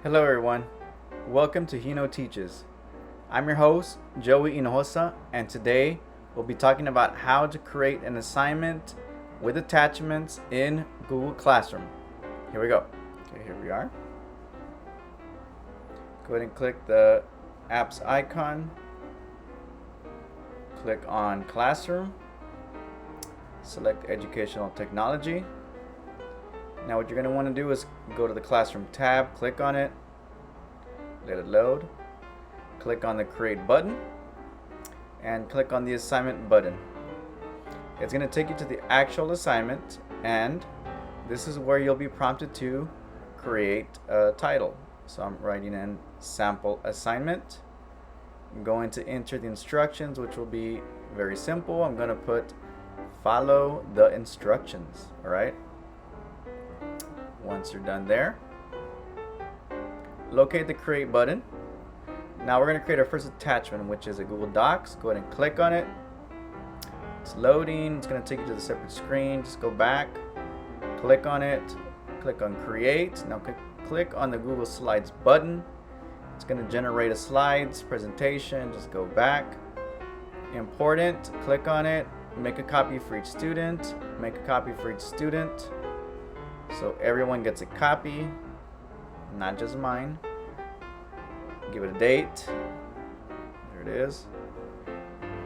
Hello everyone, welcome to Hino Teaches. I'm your host, Joey Hinojosa, and today we'll be talking about how to create an assignment with attachments in Google Classroom. Here we go. Okay, here we are. Go ahead and click the apps icon. Click on Classroom. Select Educational Technology. Now what you're going to want to do is go to the Classroom tab, click on it, let it load, click on the Create button, and click on the Assignment button. It's going to take you to the actual assignment, and this is where you'll be prompted to create a title. So I'm writing in Sample Assignment. I'm going to enter the instructions, which will be very simple. I'm going to put follow the instructions, all right? Once you're done there, locate the Create button. Now we're going to create our first attachment, which is a Google Docs. Go ahead and click on it. It's loading. It's going to take you to the separate screen. Just go back, click on it, click on Create. Now click on the Google Slides button. It's going to generate a slides presentation. Just go back. Important. Click on it. Make a copy for each student. Make a copy for each student. So everyone gets a copy, not just mine. Give it a date. There it is.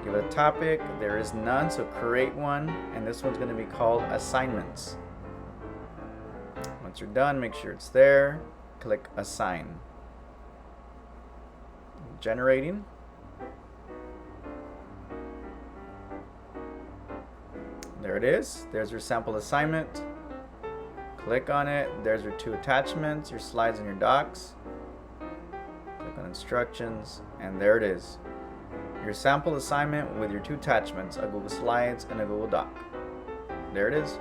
Give it a topic. There is none, so create one. And this one's going to be called Assignments. Once you're done, make sure it's there. Click Assign. Generating. There it is. There's your sample assignment. Click on it. There's your two attachments, your slides and your docs. Click on instructions, and there it is. Your sample assignment with your two attachments, a Google Slides and a Google Doc. There it is.